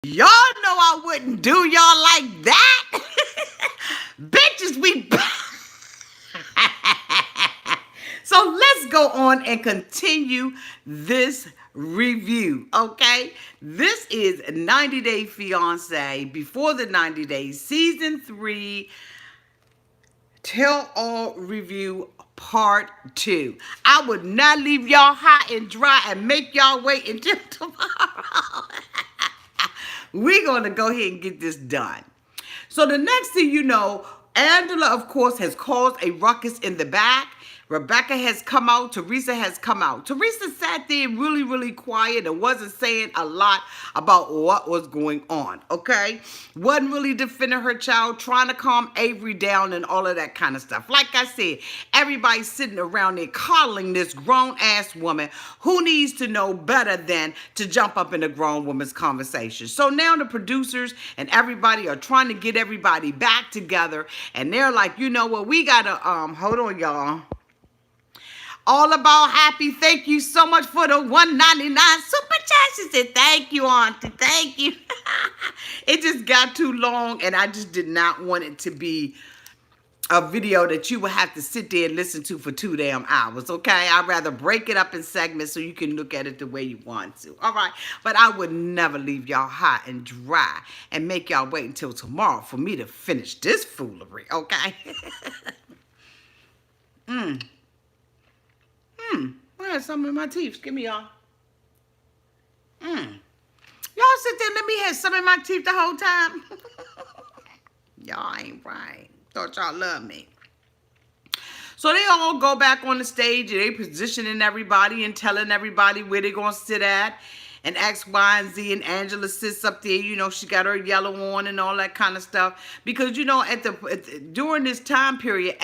Y'all know I wouldn't do y'all like that. Bitches, we. So let's go on and continue this review, okay? This is 90 Day Fiance, Before the 90 Days, Season 3, Tell All Review Part 2. I would not leave y'all high and dry and make y'all wait until tomorrow. We're going to go ahead and get this done. So the next thing you know, Angela, of course, has caused a ruckus in the back. Rebecca has come out. Teresa has come out. Teresa sat there really, really quiet and wasn't saying a lot about what was going on, okay? Wasn't really defending her child, trying to calm Avery down and all of that kind of stuff. Like I said, everybody's sitting around there coddling this grown-ass woman who needs to know better than to jump up in a grown woman's conversation. So now the producers and everybody are trying to get everybody back together, and they're like, you know what, we gotta, hold on, y'all. All About Happy, thank you so much for the $1.99 super chat. She said, thank you, Auntie, thank you. It just got too long, and I just did not want it to be a video that you would have to sit there and listen to for 2 damn hours, okay? I'd rather break it up in segments so you can look at it the way you want to, all right? But I would never leave y'all hot and dry and make y'all wait until tomorrow for me to finish this foolery, okay? I had something in my teeth. Give me y'all. Y'all sit there and let me have some in my teeth the whole time. Y'all ain't right. Thought y'all loved me. So they all go back on the stage and they positioning everybody and telling everybody where they're going to sit at. And X, Y, and Z, and Angela sits up there, you know, she got her yellow on and all that kind of stuff. Because, you know, during this time period,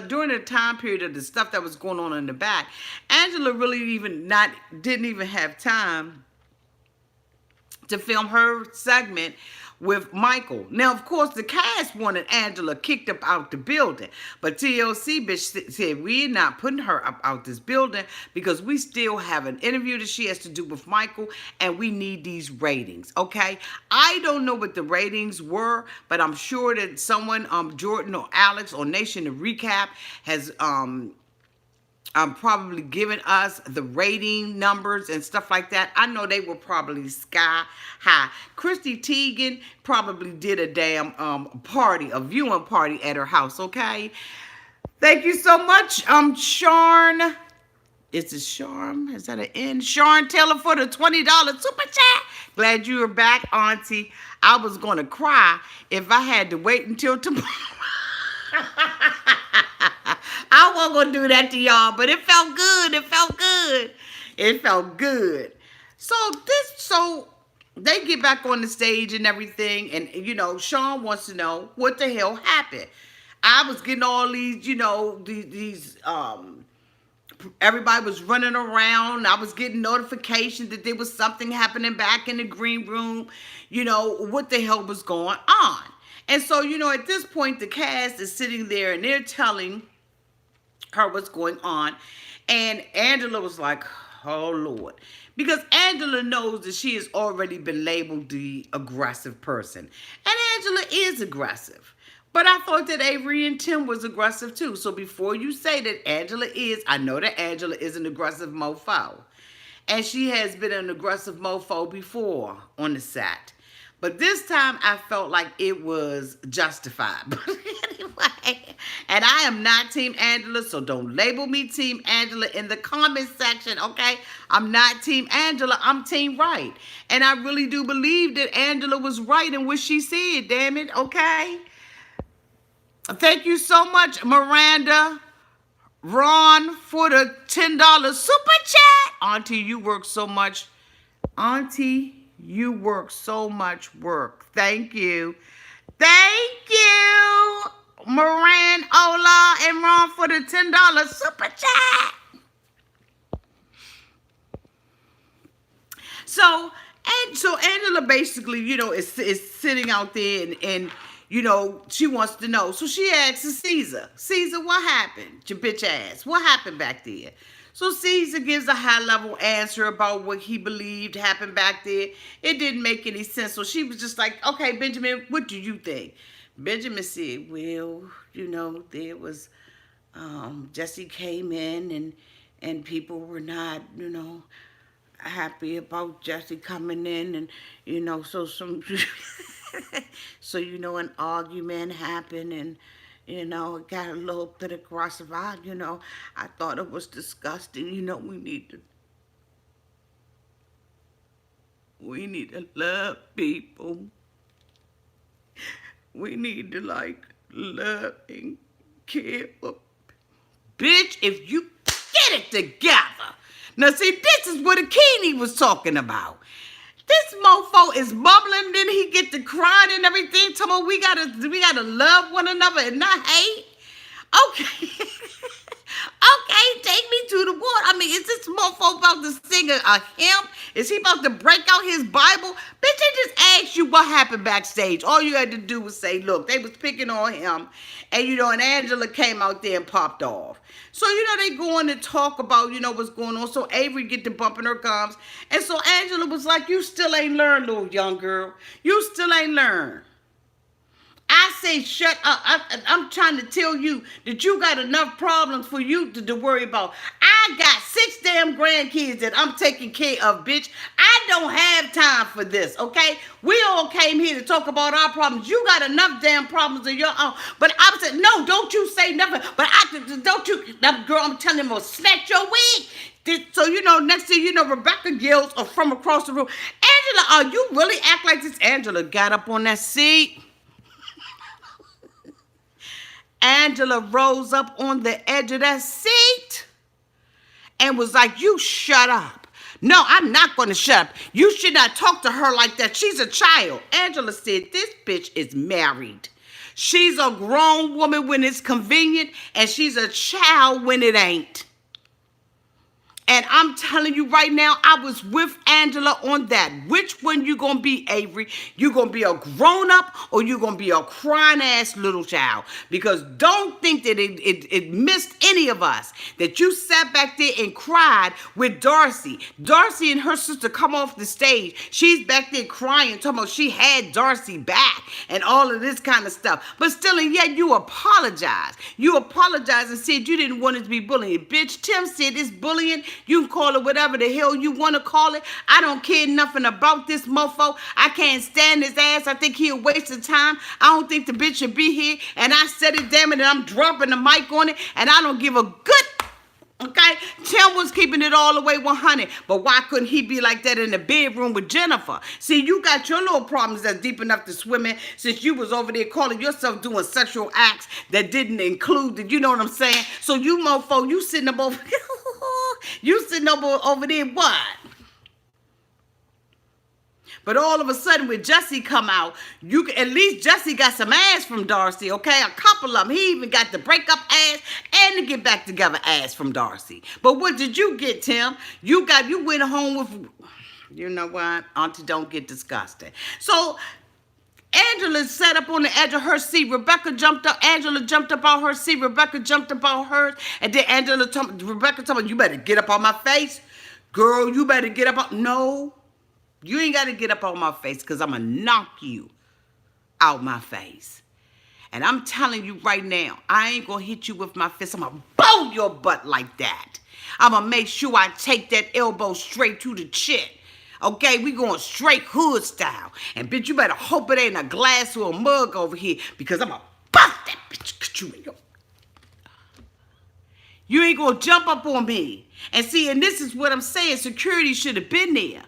during the time period of the stuff that was going on in the back, Angela really didn't even have time to film her segment with Michael. Now, of course, the cast wanted Angela kicked up out the building, but TLC bitch said, we're not putting her up out this building because we still have an interview that she has to do with Michael, and we need these ratings, okay? I don't know what the ratings were, but I'm sure that someone, Jordan or Alex or Nation to Recap has, probably giving us the rating numbers and stuff like that. I know they were probably sky high. Christy Teigen probably did a damn party, a viewing party at her house, okay? Thank you so much, Sharn. Is it Sharn? Is that an N? Sharn Taylor for the $20 super chat. Glad you were back, Auntie. I was going to cry if I had to wait until tomorrow. I wasn't going to do that to y'all, but it felt good. It felt good. It felt good. So they get back on the stage and everything, and, you know, Sean wants to know what the hell happened. I was getting all these, you know, everybody was running around. I was getting notifications that there was something happening back in the green room. You know, what the hell was going on? And so, you know, at this point, the cast is sitting there and they're telling her what's going on. And Angela was like, oh, Lord. Because Angela knows that she has already been labeled the aggressive person. And Angela is aggressive. But I thought that Avery and Tim was aggressive too. So before you say that Angela is, I know that Angela is an aggressive mofo. And she has been an aggressive mofo before on the set. But this time I felt like it was justified. But anyway, and I am not Team Angela, so don't label me Team Angela in the comment section, okay? I'm not Team Angela, I'm Team Right. And I really do believe that Angela was right in what she said, damn it, okay? Thank you so much, Miranda Ron, for the $10 super chat. Auntie, you work so much. Auntie, you work so much work. Thank you. Thank you, Moran, Ola, and Ron for the $10 super chat. So Angela basically, you know, is sitting out there and you know, she wants to know. So she asks Caesar, what happened? Your bitch ass. What happened back there? So Caesar gives a high-level answer about what he believed happened back there. It didn't make any sense. So she was just like, okay, Benjamin, what do you think? Benjamin said, well, there was Jesse came in and people were not, happy about Jesse coming in, and so some so an argument happened, and it got a little bit aggressive. I thought it was disgusting. We need to love people. We need to like love and care for. Bitch, if you get it together. Now see, this is what Akini was talking about. This mofo is bubbling, then he get to crying and everything. Talking about we gotta love one another and not hate. Okay. Okay, take me to the water. I mean, is this mofo about to sing a hymn? Is he about to break out his Bible? Bitch, they just asked you what happened backstage. All you had to do was say, look, they was picking on him. And, and Angela came out there and popped off. So, they go on and talk about, what's going on. So Avery get to bumping her gums. And so Angela was like, you still ain't learned, little young girl. You still ain't learned. I say shut up. I'm trying to tell you that you got enough problems for you to worry about. I got 6 damn grandkids that I'm taking care of, bitch. I don't have time for this, okay? We all came here to talk about our problems. You got enough damn problems of your own. But I said, no, don't you say nothing. But don't you, that girl, I'm telling you, I'm going to snatch your wig. So, next thing you know, Rebecca yells from across the room, Angela, are you really act like this? Angela got up on that seat. Angela rose up on the edge of that seat and was like, you shut up. No, I'm not going to shut up. You should not talk to her like that. She's a child. Angela said, this bitch is married. She's a grown woman when it's convenient, and she's a child when it ain't. And I'm telling you right now, I was with Angela on that. Which one you gonna be, Avery? You gonna be a grown-up or you gonna be a crying-ass little child? Because don't think that it missed any of us. That you sat back there and cried with Darcy. Darcy and her sister come off the stage. She's back there crying, talking about she had Darcy back and all of this kind of stuff. But still, and yet you apologize. You apologized and said you didn't want it to be bullying. Bitch, Tim said it's bullying. You can call it whatever the hell you want to call it. I don't care nothing about this mofo. I can't stand his ass. I think he a waste of time. I don't think the bitch should be here. And I said it, damn it, and I'm dropping the mic on it. And I don't give a good... Okay? Tim was keeping it all the way 100. But why couldn't he be like that in the bedroom with Jennifer? See, you got your little problems that's deep enough to swim in since you was over there calling yourself doing sexual acts that didn't include it. You know what I'm saying? So you mofo, you sitting up over... You sitting over there, what? But all of a sudden, when Jesse come out, at least Jesse got some ass from Darcy, okay? A couple of them. He even got the break up ass and the get back together ass from Darcy. But what did you get, Tim? You went home with, you know what? Auntie, don't get disgusted. So Angela sat up on the edge of her seat. Rebecca jumped up. Angela jumped up on her seat. Rebecca jumped up on hers. And then Rebecca told me, you better get up on my face. Girl, you better get up on... No, you ain't got to get up on my face because I'm going to knock you out my face. And I'm telling you right now, I ain't going to hit you with my fist. I'm going to bow your butt like that. I'm going to make sure I take that elbow straight to the chin. Okay, we going straight hood style. And bitch, you better hope it ain't a glass or a mug over here because I'm going to bust that bitch. You ain't going to jump up on me. And see, and this is what I'm saying. Security should have been there.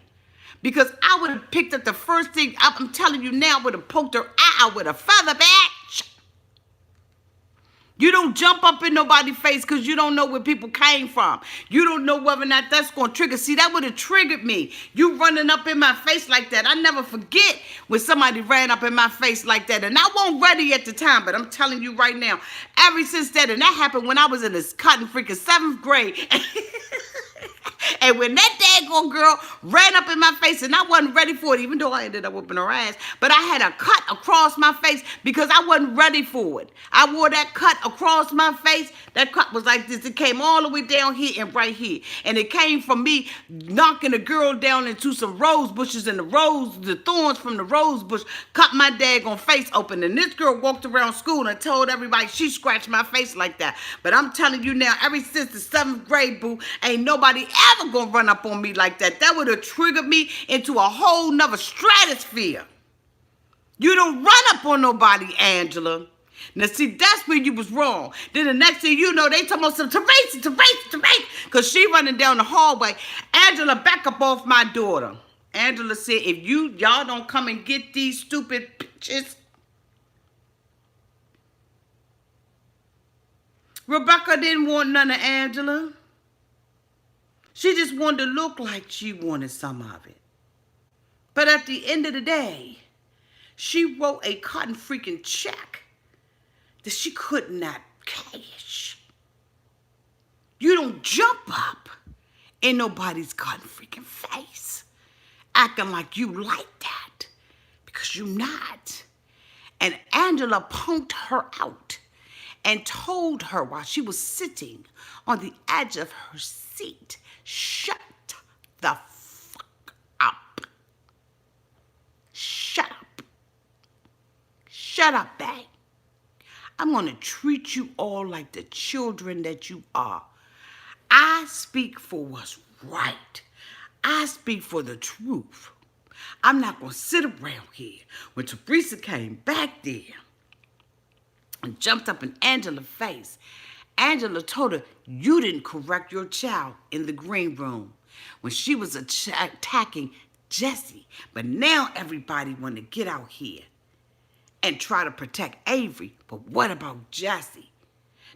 Because I would have picked up the first thing. I'm telling you now, I would have poked her eye with a feather, bitch. You don't jump up in nobody's face because you don't know where people came from. You don't know whether or not that's going to trigger. See, that would have triggered me. You running up in my face like that. I never forget when somebody ran up in my face like that. And I wasn't ready at the time, but I'm telling you right now, ever since that, and that happened when I was in this cotton freaking 7th grade. And when that daggone girl ran up in my face, and I wasn't ready for it, even though I ended up whooping her ass, but I had a cut across my face because I wasn't ready for it. I wore that cut across my face. That cut was like this. It came all the way down here and right here. And it came from me knocking a girl down into some rose bushes, and the thorns from the rose bush cut my daggone face open. And this girl walked around school and told everybody she scratched my face like that. But I'm telling you now, ever since the 7th grade, boo, ain't nobody ever gonna run up on me like that. That would have triggered me into a whole nother stratosphere. You don't run up on nobody, Angela. Now, see, that's where you was wrong. Then the next thing you know, they talking about some Teresa, because she running down the hallway. Angela, back up off my daughter. Angela said, if y'all don't come and get these stupid bitches. Rebecca didn't want none of Angela. She just wanted to look like she wanted some of it. But at the end of the day, she wrote a cotton freaking check that she could not cash. You don't jump up in nobody's cotton freaking face acting like you like that, because you're not. And Angela punked her out and told her while she was sitting on the edge of her seat, shut the fuck up. Shut up. Shut up, babe. I'm going to treat you all like the children that you are. I speak for what's right. I speak for the truth. I'm not going to sit around here. When Teresa came back there and jumped up in Angela's face, Angela told her, you didn't correct your child in the green room when she was attacking Jesse. But now everybody want to get out here and try to protect Avery. But what about Jesse?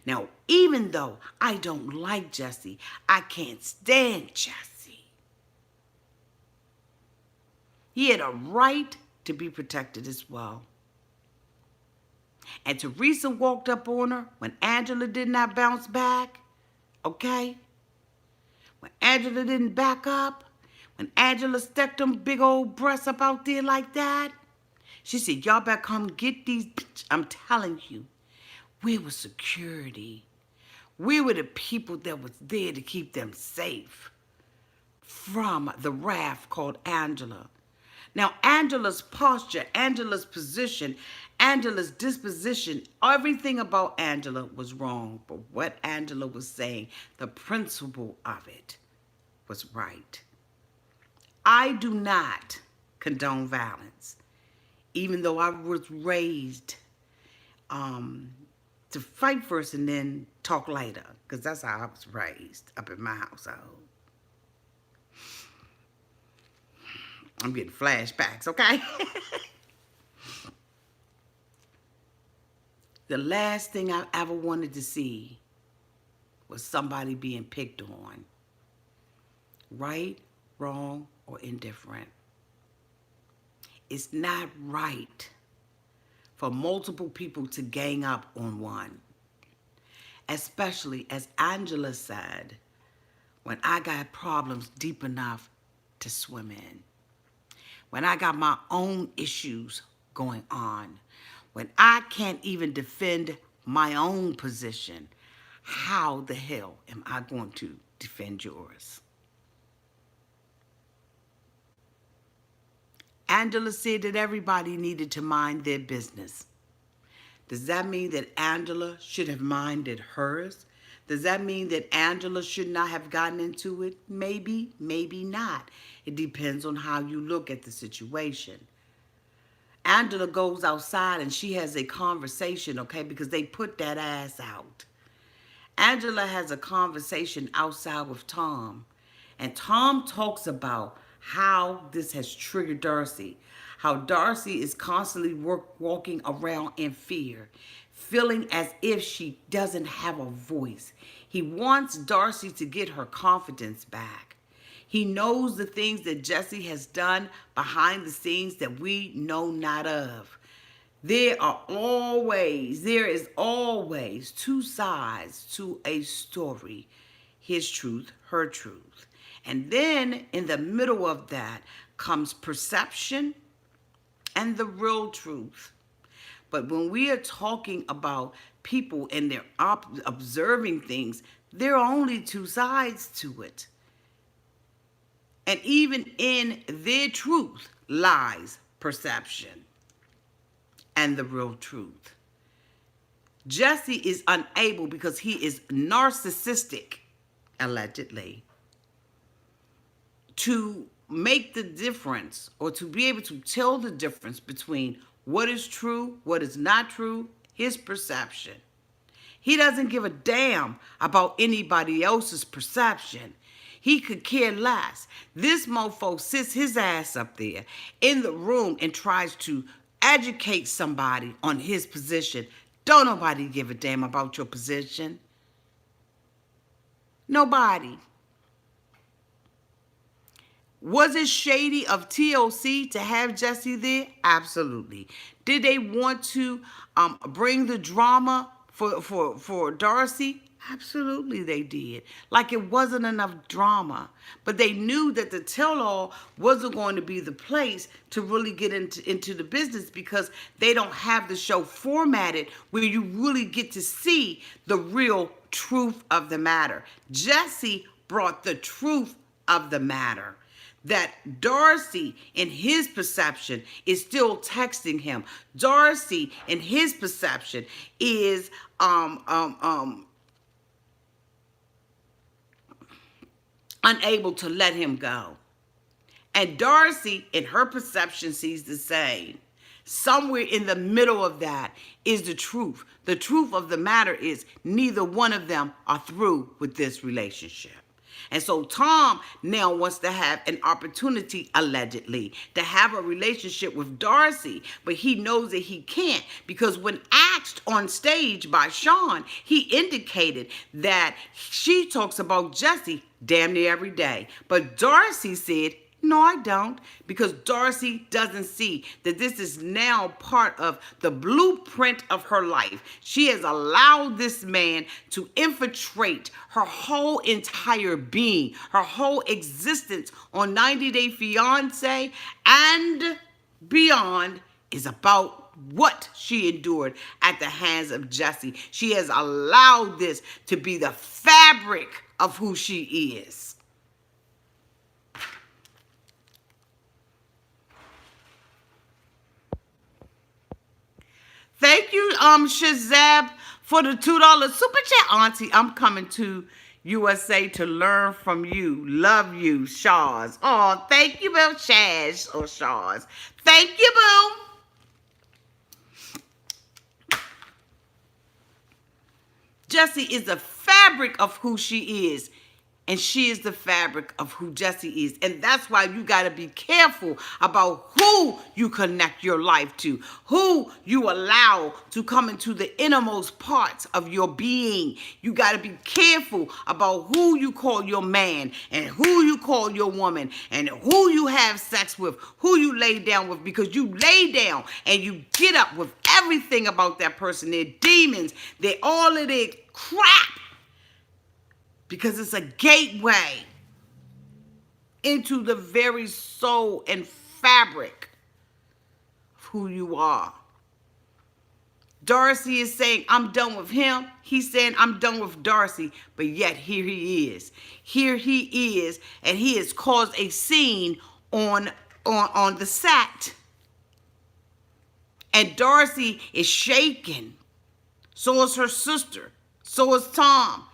Now, even though I don't like Jesse, I can't stand Jesse. He had a right to be protected as well. And Teresa walked up on her when Angela did not bounce back, okay? When Angela didn't back up, when Angela stuck them big old breasts up out there like that, she said, y'all better come get these bitches. I'm telling you, where was security? Where were the people that was there to keep them safe from the wrath called Angela? Now, Angela's posture, Angela's position, Angela's disposition, everything about Angela was wrong. But what Angela was saying, the principle of it was right. I do not condone violence, even though I was raised to fight first and then talk later, because that's how I was raised up in my household. I'm getting flashbacks, okay? The last thing I ever wanted to see was somebody being picked on. Right, wrong, or indifferent. It's not right for multiple people to gang up on one. Especially, as Angela said, when I got problems deep enough to swim in. When I got my own issues going on. When I can't even defend my own position, how the hell am I going to defend yours? Angela said that everybody needed to mind their business. Does that mean that Angela should have minded hers? Does that mean that Angela should not have gotten into it? Maybe, maybe not. It depends on how you look at the situation. Angela goes outside and she has a conversation, okay, because they put that ass out. Angela has a conversation outside with Tom. And Tom talks about how this has triggered Darcy. How Darcy is constantly walking around in fear, feeling as if she doesn't have a voice. He wants Darcy to get her confidence back. He knows the things that Jesse has done behind the scenes that we know not of. There is always two sides to a story. His truth, her truth. And then in the middle of that comes perception and the real truth. But when we are talking about people and they're observing things, there are only two sides to it. And even in their truth lies perception and the real truth. Jesse is unable because he is narcissistic, allegedly, to make the difference or to be able to tell the difference between what is true, what is not true, his perception. He doesn't give a damn about anybody else's perception. He could care less. This mofo sits his ass up there in the room and tries to educate somebody on his position. Don't nobody give a damn about your position. Nobody. Was it shady of TLC to have Jesse there? Absolutely. Did they want to bring the drama for Darcy? Absolutely they did. Like it wasn't enough drama. But they knew that the tell-all wasn't going to be the place to really get into the business because they don't have the show formatted where you really get to see the real truth of the matter. Jesse brought the truth of the matter. That Darcy, in his perception, is still texting him. Darcy, in his perception, is unable to let him go. And Darcy, in her perception, sees the same. Somewhere in the middle of that is the truth. The truth of the matter is neither one of them are through with this relationship. And so Tom now wants to have an opportunity, allegedly, to have a relationship with Darcy, but he knows that he can't because when asked on stage by Sean, he indicated that she talks about Jesse damn near every day. But Darcy said, no, I don't, because Darcy doesn't see that this is now part of the blueprint of her life. She has allowed this man to infiltrate her whole entire being, her whole existence on 90 Day Fiance and beyond is about what she endured at the hands of Jesse. She has allowed this to be the fabric of who she is. Thank you, Shazab, for the $2 super chat. Auntie, I'm coming to USA to learn from you. Love you, Shaz. Oh, thank you, Bill Shaz or Shaz. Thank you, boo. Jessie is the fabric of who she is. And she is the fabric of who Jesse is. And that's why you got to be careful about who you connect your life to, who you allow to come into the innermost parts of your being. You got to be careful about who you call your man and who you call your woman and who you have sex with, who you lay down with, because you lay down and you get up with everything about that person. They're demons. They're all of their crap. Because it's a gateway into the very soul and fabric of who you are. Darcy is saying, I'm done with him. He's saying, I'm done with Darcy. But yet, here he is. Here he is. And he has caused a scene on the set. And Darcy is shaken. So is her sister. So is Tom.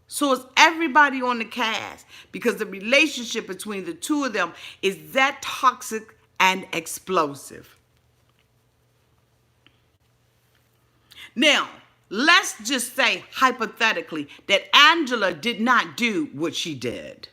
So is everybody on the cast, because the relationship between the two of them is that toxic and explosive. Now, let's just say hypothetically that Angela did not do what she did.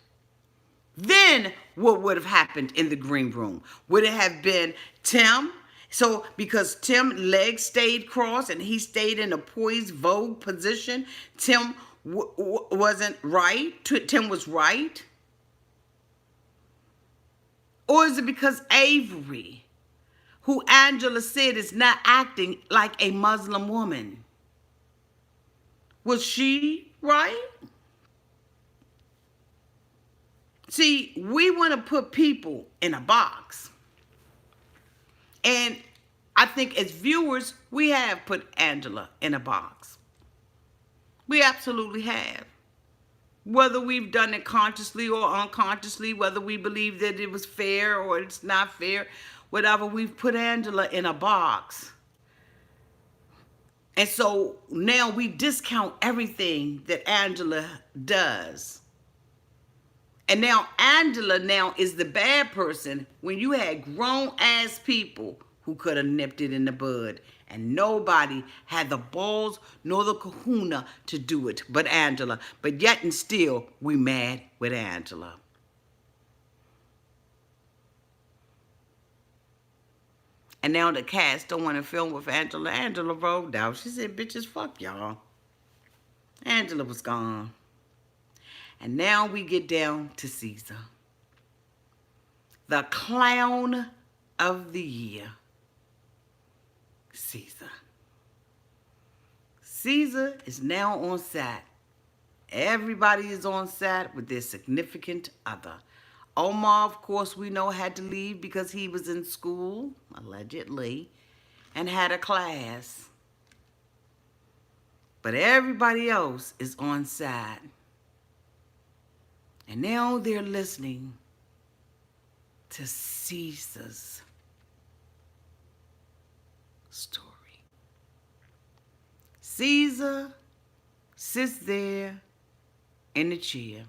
Then what would have happened in the green room? Would it have been Tim? So because Tim's legs stayed crossed and he stayed in a poised vogue position, Tim wasn't right? Tim was right? Or is it because Avery, who Angela said is not acting like a Muslim woman, was she right? See, we want to put people in a box. And I think as viewers, we have put Angela in a box. We absolutely have. Whether we've done it consciously or unconsciously, whether we believe that it was fair or it's not fair, whatever, we've put Angela in a box. And so now we discount everything that Angela does. And now Angela now is the bad person when you had grown ass people who could have nipped it in the bud. And nobody had the balls nor the kahuna to do it but Angela. But yet and still, we mad with Angela. And now the cast don't want to film with Angela. Angela rolled out. She said, bitches, fuck y'all. Angela was gone. And now we get down to Caesar. The clown of the year. Caesar. Caesar is now on set. Everybody is on set with their significant other. Omar, of course, we know had to leave because he was in school, allegedly, and had a class. But everybody else is on set. And now they're listening to Caesar's story. Caesar sits there in the chair,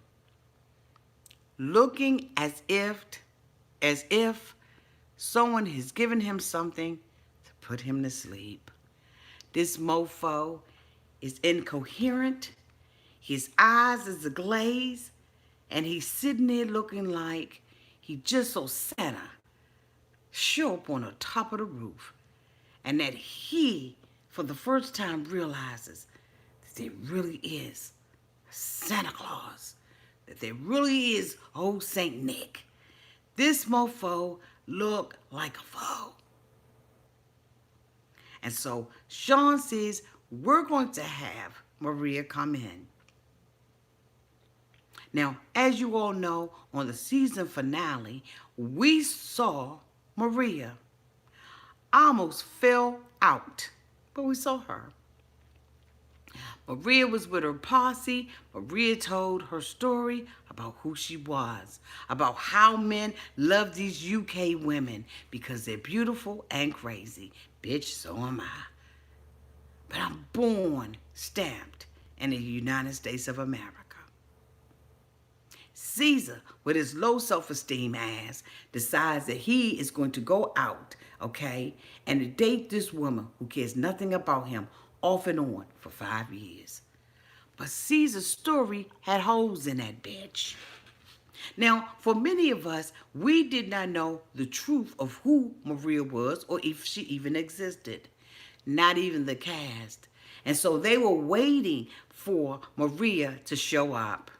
looking as if someone has given him something to put him to sleep. This mofo is incoherent. His eyes is aglaze, and he's sitting there looking like he just saw Santa show up on the top of the roof, and that he, for the first time, realizes that there really is Santa Claus, that there really is old Saint Nick. This mofo look like a foe. And so Sean says, we're going to have Maria come in. Now, as you all know, on the season finale, we saw Maria. I almost fell out, but we saw her. Maria was with her posse. Maria told her story about who she was, about how men love these UK women because they're beautiful and crazy. Bitch, so am I. But I'm born stamped in the United States of America. Caesar, with his low self-esteem ass, decides that he is going to go out, okay, and to date this woman who cares nothing about him off and on for 5 years. But Caesar's story had holes in that bitch. Now, for many of us, we did not know the truth of who Maria was or if she even existed. Not even the cast. And so they were waiting for Maria to show up.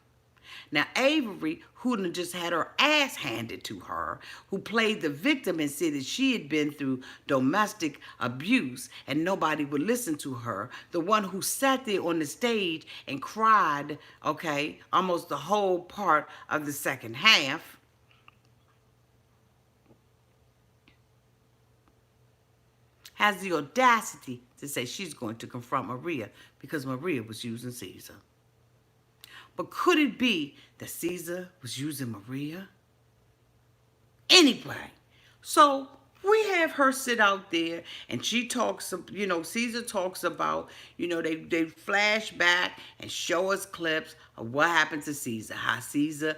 Now, Avery, who done just had her ass handed to her, who played the victim and said that she had been through domestic abuse and nobody would listen to her, the one who sat there on the stage and cried, okay, almost the whole part of the second half, has the audacity to say she's going to confront Maria because Maria was using Caesar. But could it be that Caesar was using Maria? Anyway, so we have her sit out there and she talks, you know, Caesar talks about, you know, they flash back and show us clips of what happened to Caesar. How Caesar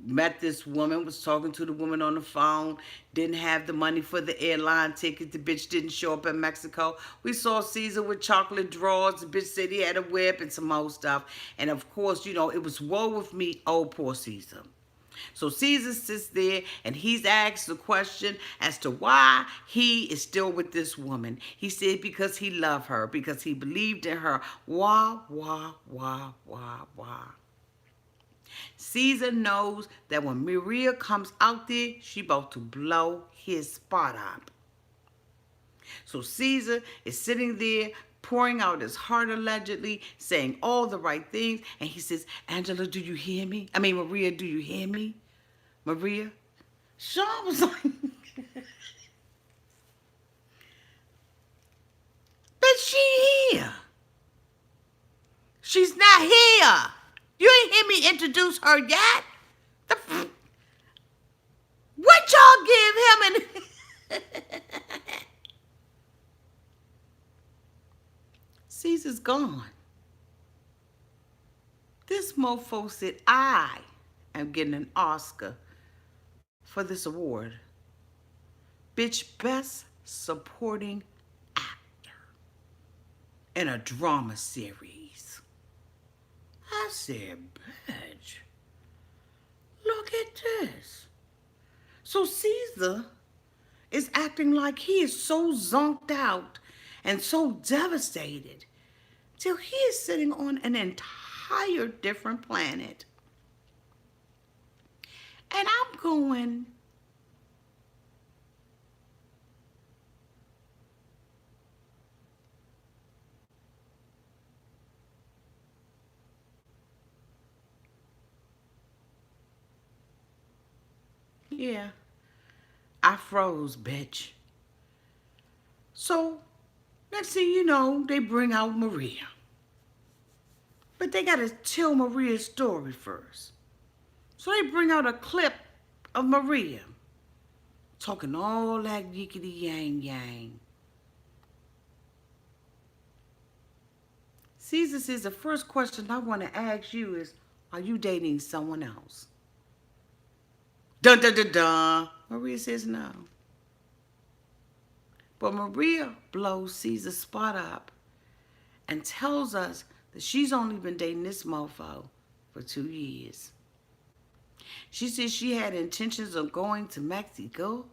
met this woman, was talking to the woman on the phone, didn't have the money for the airline ticket. The bitch didn't show up in Mexico. We saw Caesar with chocolate drawers. The bitch said he had a whip and some more stuff. And of course, you know, it was woe with me, oh, poor Caesar. So Caesar sits there and he's asked the question as to why he is still with this woman. He said because he loved her, because he believed in her. Wah, wah, wah, wah, wah. Caesar knows that when Maria comes out there, she about to blow his spot up. So Caesar is sitting there pouring out his heart allegedly, saying all the right things. And he says, Angela, do you hear me? I mean, Maria, do you hear me? Maria. Sean was like, but she here. She's not here. You ain't hear me introduce her yet. The, what y'all give him and Caesar's gone. This mofo said I am getting an Oscar for this award. Bitch, best supporting actor in a drama series. I said, bitch, look at this. So Caesar is acting like he is so zonked out and so devastated till he is sitting on an entire different planet. And I'm going, yeah, I froze, bitch. So next thing you know, they bring out Maria. But they got to tell Maria's story first. So they bring out a clip of Maria talking all that yickety yang yang. Caesar says the first question I want to ask you is, are you dating someone else? Dun dun dun dun. Maria says no. But Maria blows Caesar's spot up and tells us that she's only been dating this mofo for 2 years. She said she had intentions of going to Mexico,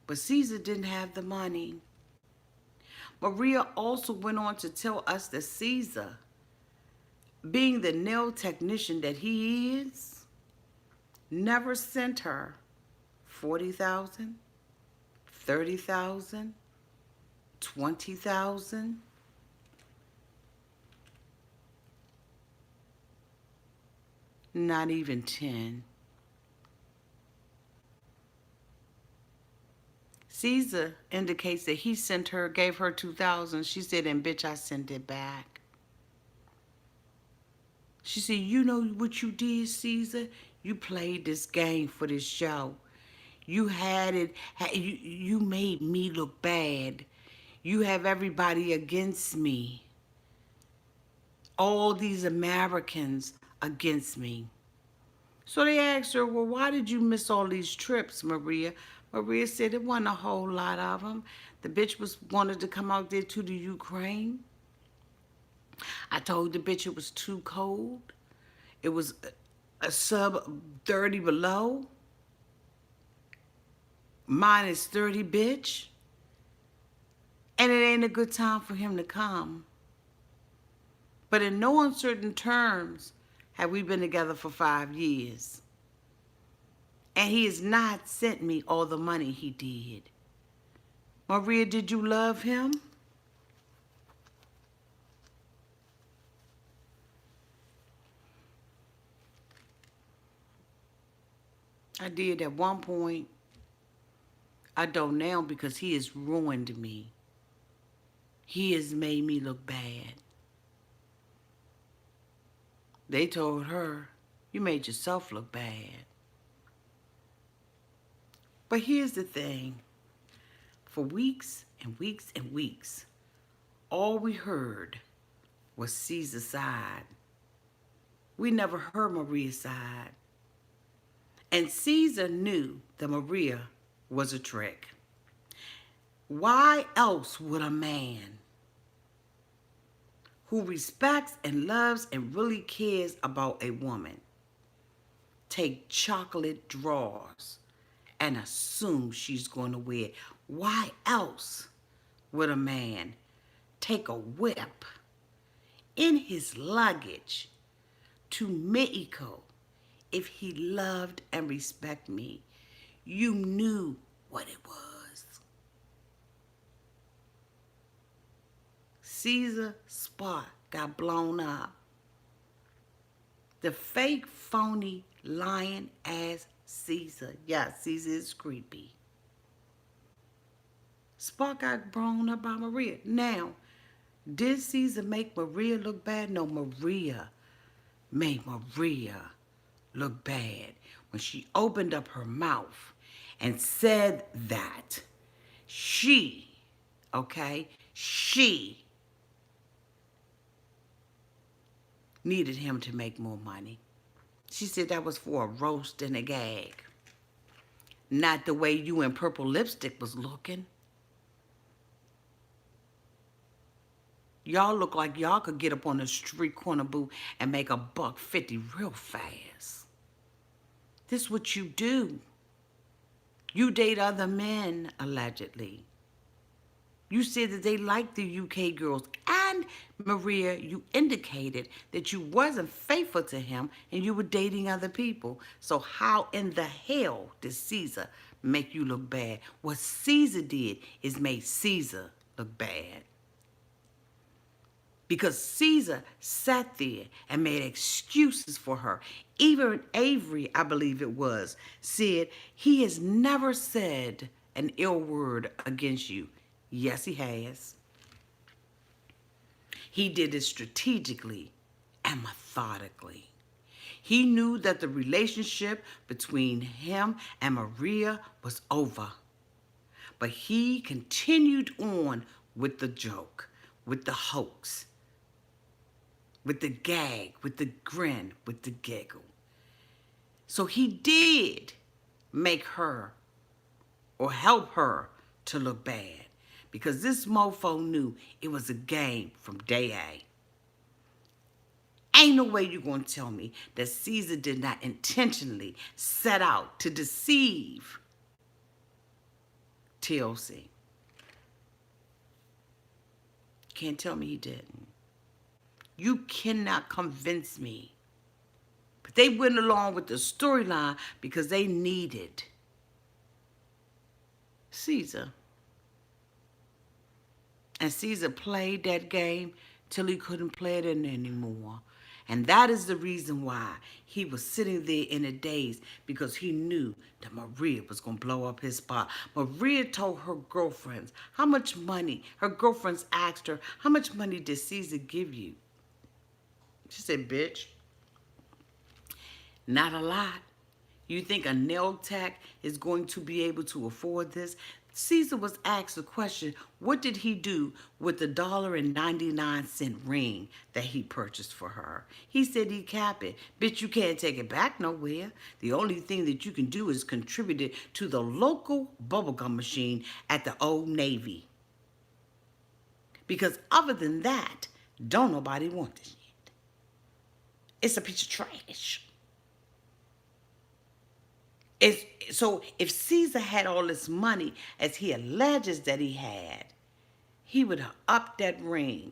but Caesar didn't have the money. Maria also went on to tell us that Caesar, being the nail technician that he is, never sent her 40,000, 30,000, 20,000. Not even 10. Caesar indicates that he sent her, gave her 2,000. She said, and bitch, I sent it back. She said, you know what you did, Caesar? You played this game for this show. You had it, you made me look bad. You have everybody against me. All these Americans against me. So they asked her, well, why did you miss all these trips, Maria? Maria said it wasn't a whole lot of them. The bitch wanted to come out there to the Ukraine. I told the bitch it was too cold. It was a sub 30 below. Minus 30, bitch. And it ain't a good time for him to come. But in no uncertain terms have we been together for 5 years. And he has not sent me all the money he did. Maria, did you love him? I did at one point. I don't now because he has ruined me. He has made me look bad. They told her, you made yourself look bad. But here's the thing. For weeks and weeks and weeks, all we heard was Caesar's side. We never heard Maria's side. And Caesar knew that Maria was a trick. Why else would a man who respects and loves and really cares about a woman take chocolate drawers and assume she's going to wear it? Why else would a man take a whip in his luggage to Mexico if he loved and respected me? You knew what it was. Caesar's spot got blown up. The fake, phony, lying ass Caesar. Yeah, Caesar is creepy. Spark got blown up by Maria. Now, did Caesar make Maria look bad? No, Maria made Maria look bad when she opened up her mouth and said that she, okay, she needed him to make more money. She said that was for a roast and a gag. Not the way you in purple lipstick was looking. Y'all look like y'all could get up on the street corner boo and make $1.50 real fast. This is what you do. You date other men, allegedly. You said that they liked the UK girls. And Maria, you indicated that you wasn't faithful to him and you were dating other people. So how in the hell did Caesar make you look bad? What Caesar did is made Caesar look bad. Because Caesar sat there and made excuses for her. Even Avery, I believe it was, said he has never said an ill word against you. Yes, he has. He did it strategically and methodically. He knew that the relationship between him and Maria was over. But he continued on with the joke, with the hoax, with the gag, with the grin, with the giggle. So he did make her or help her to look bad because this mofo knew it was a game from day A. Ain't no way you're going to tell me that Caesar did not intentionally set out to deceive TLC. Can't tell me he didn't. You cannot convince me. But they went along with the storyline because they needed Caesar. And Caesar played that game till he couldn't play it anymore. And that is the reason why he was sitting there in a daze, because he knew that Maria was going to blow up his spot. Maria told her girlfriends how much money, her girlfriends asked her, how much money did Caesar give you? She said, bitch, not a lot. You think a nail tech is going to be able to afford this? Caesar was asked the question, what did he do with the $1.99 ring that he purchased for her? He said he kept it. Bitch, you can't take it back nowhere. The only thing that you can do is contribute it to the local bubblegum machine at the Old Navy. Because other than that, don't nobody want this shit. It's a piece of trash. So if Caesar had all this money, as he alleges that he had, he would have upped that ring.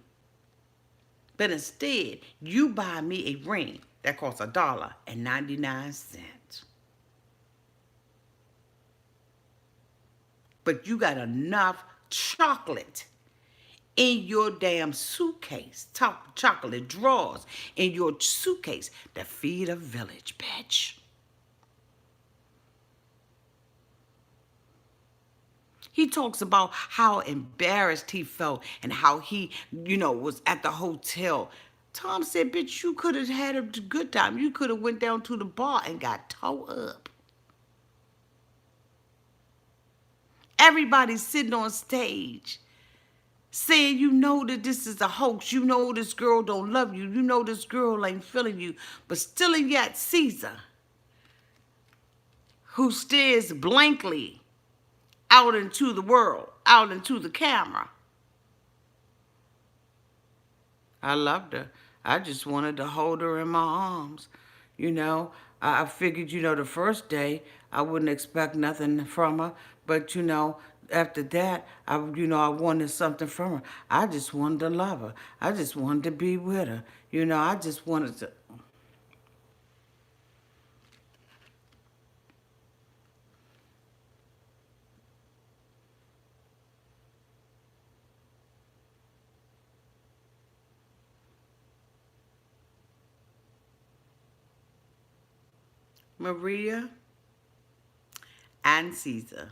But instead, you buy me a ring that costs $1.99. But you got enough chocolate in your damn suitcase, chocolate drawers in your suitcase to feed a village, bitch. He talks about how embarrassed he felt and how he, was at the hotel. Tom said, bitch, you could have had a good time. You could have went down to the bar and got towed up. Everybody's sitting on stage saying, you know that this is a hoax. You know this girl don't love you. You know this girl ain't feeling you. But still and yet Caesar, who stares blankly out into the world, out into the camera. I loved her. I just wanted to hold her in my arms. I figured, the first day I wouldn't expect nothing from her. But, after that, I wanted something from her. I just wanted to love her. I just wanted to be with her. I just wanted to. Maria and Caesar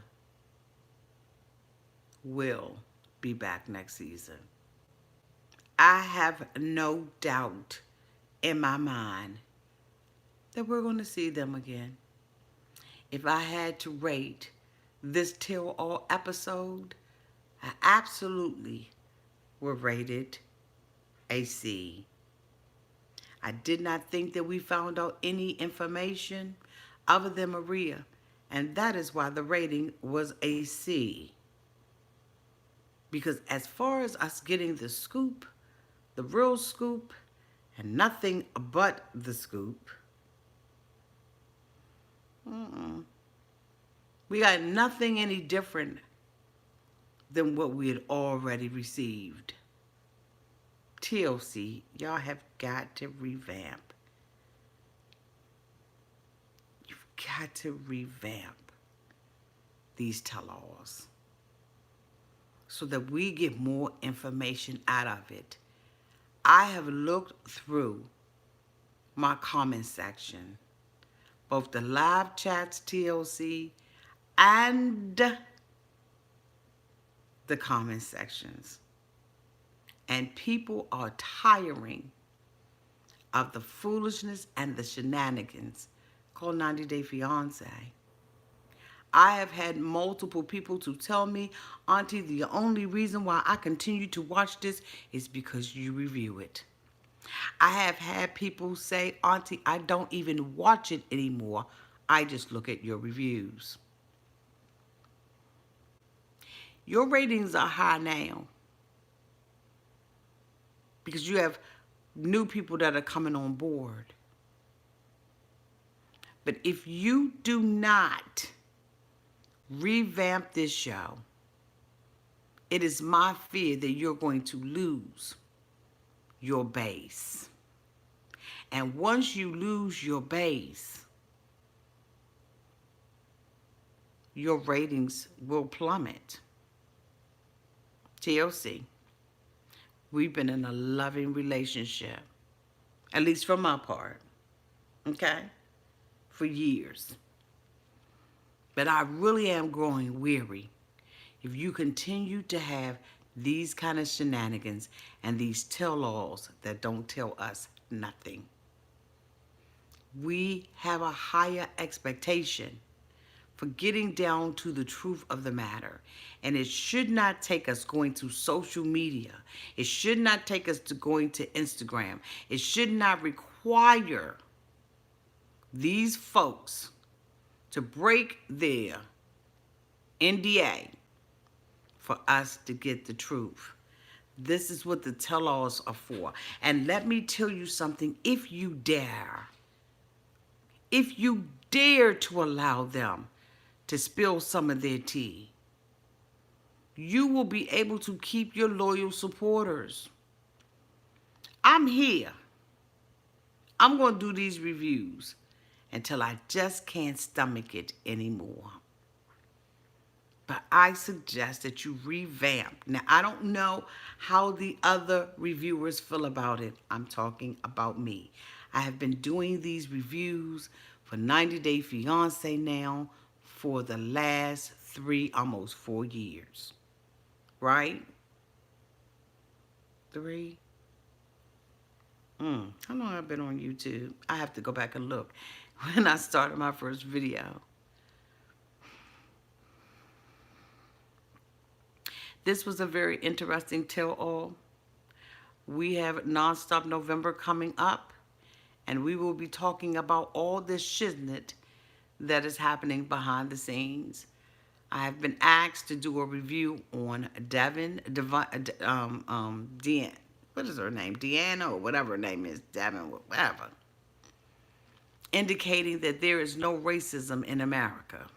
will be back next season. I have no doubt in my mind that we're going to see them again. If I had to rate this till all episode, I absolutely would rate it a C. I did not think that we found out any information other than Maria, and that is why the rating was a C. Because as far as us getting the scoop, the real scoop, and nothing but the scoop, we got nothing any different than what we had already received. TLC, y'all have got to revamp. You've got to revamp these tell-alls so that we get more information out of it. I have looked through my comment section, both the live chats TLC and the comment sections. And people are tiring of the foolishness and the shenanigans called 90 Day Fiance. I have had multiple people to tell me, Auntie, the only reason why I continue to watch this is because you review it. I have had people say, Auntie, I don't even watch it anymore. I just look at your reviews. Your ratings are high now because you have new people that are coming on board. But if you do not revamp this show, it is my fear that you're going to lose your base. And once you lose your base, your ratings will plummet. TLC, we've been in a loving relationship, at least for my part, okay, for years. But I really am growing weary if you continue to have these kind of shenanigans and these tell-alls that don't tell us nothing. We have a higher expectation for getting down to the truth of the matter. And it should not take us going to social media. It should not take us to going to Instagram. It should not require these folks to break their NDA for us to get the truth. This is what the tell-alls are for. And let me tell you something, if you dare to allow them to spill some of their tea, you will be able to keep your loyal supporters. I'm here. I'm going to do these reviews until I just can't stomach it anymore. But I suggest that you revamp. Now, I don't know how the other reviewers feel about it. I'm talking about me. I have been doing these reviews for 90 Day Fiance now for the last 3, almost 4 years. Right? 3? How long have I been on YouTube? I have to go back and look when I started my first video. This was a very interesting tell-all. We have Nonstop November coming up, and we will be talking about all this shiznit that is happening behind the scenes. I have been asked to do a review on what is her name? Deanna, or whatever her name is, Devin, whatever. Indicating that there is no racism in America.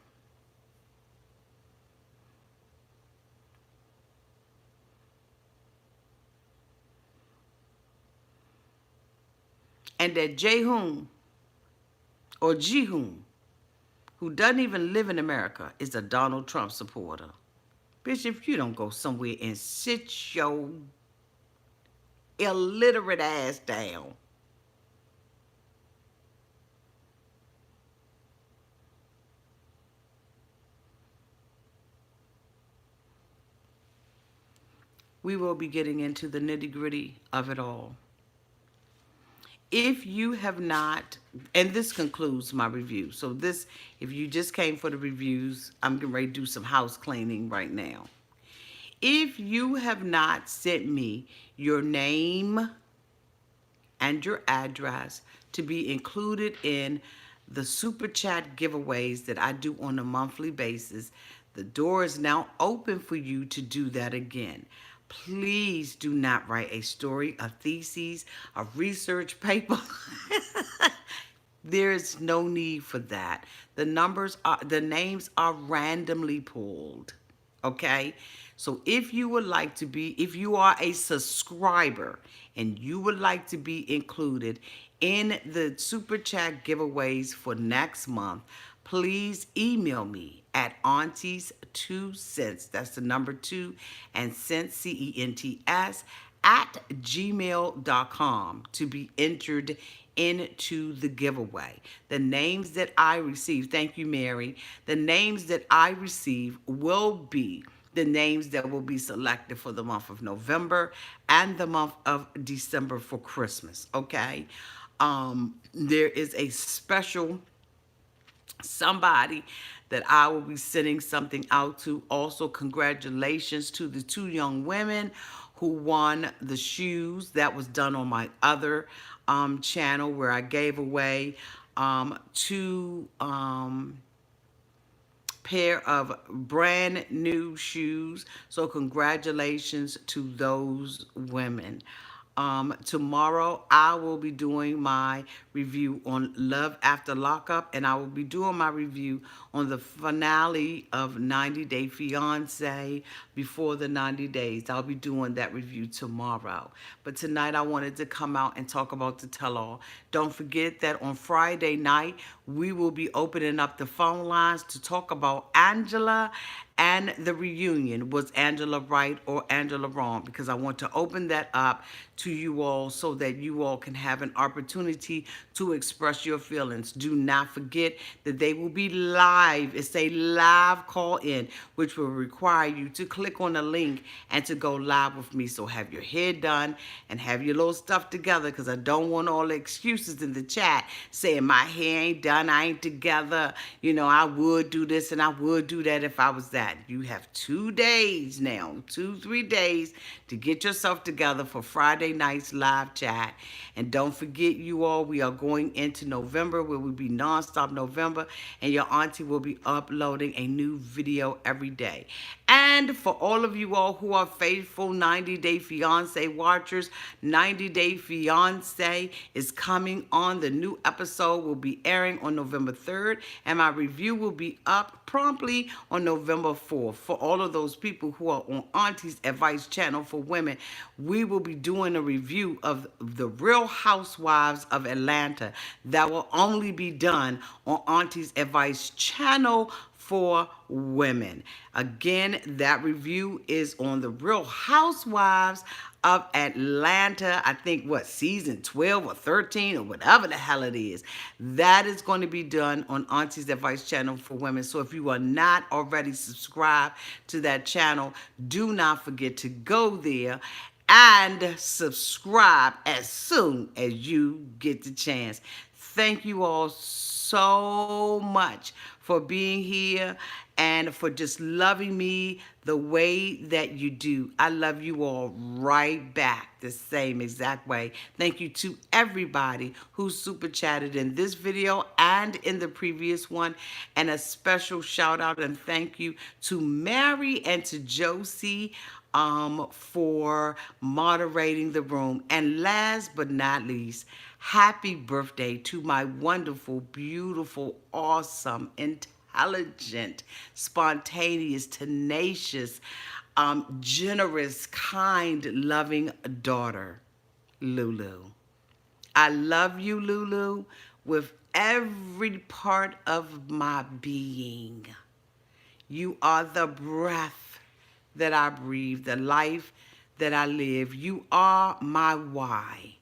And that Jae-hoon, or Ji-hoon, who doesn't even live in America, is a Donald Trump supporter. Bitch, if you don't go somewhere and sit your illiterate ass down. we will be getting into the nitty gritty of it all. If you have not, and this concludes my review. So this, if you just came for the reviews, I'm getting ready to do some house cleaning right now. If you have not sent me your name and your address to be included in the super chat giveaways that I do on a monthly basis, the door is now open for you to do that again. Please do not write a story, a thesis, a research paper. There is no need for that. The names are randomly pulled. Okay? So if you are a subscriber and you would like to be included in the super chat giveaways for next month, please email me at aunties2cents. That's the number 2 and cents, CENTS, at gmail.com to be entered into the giveaway. The names that I receive, thank you, Mary, the names that I receive will be the names that will be selected for the month of November and the month of December for Christmas, okay? There is a special somebody that I will be sending something out to. Also, congratulations to the 2 young women who won the shoes. That was done on my other channel where I gave away 2 pair of brand new shoes. So congratulations to those women. Tomorrow I will be doing my review on Love After Lockup, and I will be doing my review on the finale of 90 Day Fiance before the 90 days. I'll be doing that review tomorrow. But tonight I wanted to come out and talk about the tell-all. Don't forget that on Friday night we will be opening up the phone lines to talk about Angela and the reunion. Was Angela right or Angela wrong? Because I want to open that up to you all so that you all can have an opportunity to express your feelings. Do not forget that they will be live. It's a live call in, which will require you to click on the link and to go live with me. So have your hair done and have your little stuff together, because I don't want all the excuses in the chat saying my hair ain't done, I ain't together, you know, I would do this and I would do that if I was that. You have 2 days now, 3 days to get yourself together for Friday night's live chat. And don't forget, you all, we are going into November, where we'll be nonstop November, and your auntie will be uploading a new video every day. And for all of you all who are faithful 90 Day Fiance watchers, 90 Day Fiance is coming on. The new episode will be airing on November 3rd, and my review will be up promptly on November 4th. For all of those people who are on Auntie's Advice channel for women, we will be doing a review of the Real Housewives of Atlanta that will only be done on Auntie's Advice channel for women. Again, that review is on the Real Housewives of Atlanta. I think season 12 or 13 or whatever the hell it is. That is going to be done on Auntie's Advice channel for women. So if you are not already subscribed to that channel, do not forget to go there and subscribe as soon as you get the chance. Thank you all so much for being here and for just loving me the way that you do. I love you all right back the same exact way. Thank you to everybody who super chatted in this video and in the previous one. And a special shout out and thank you to Mary and to Josie for moderating the room. And last but not least, happy birthday to my wonderful, beautiful, awesome, intelligent, spontaneous, tenacious, generous, kind, loving daughter, Lulu. I love you, Lulu, with every part of my being. You are the breath that I breathe, the life that I live. You are my why.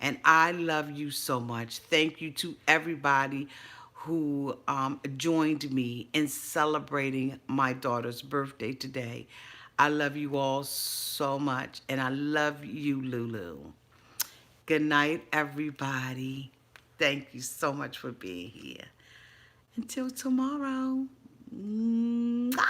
And I love you so much. Thank you to everybody who joined me in celebrating my daughter's birthday today. I love you all so much, and I love you, Lulu. Good night, everybody. Thank you so much for being here. Until tomorrow. Mwah!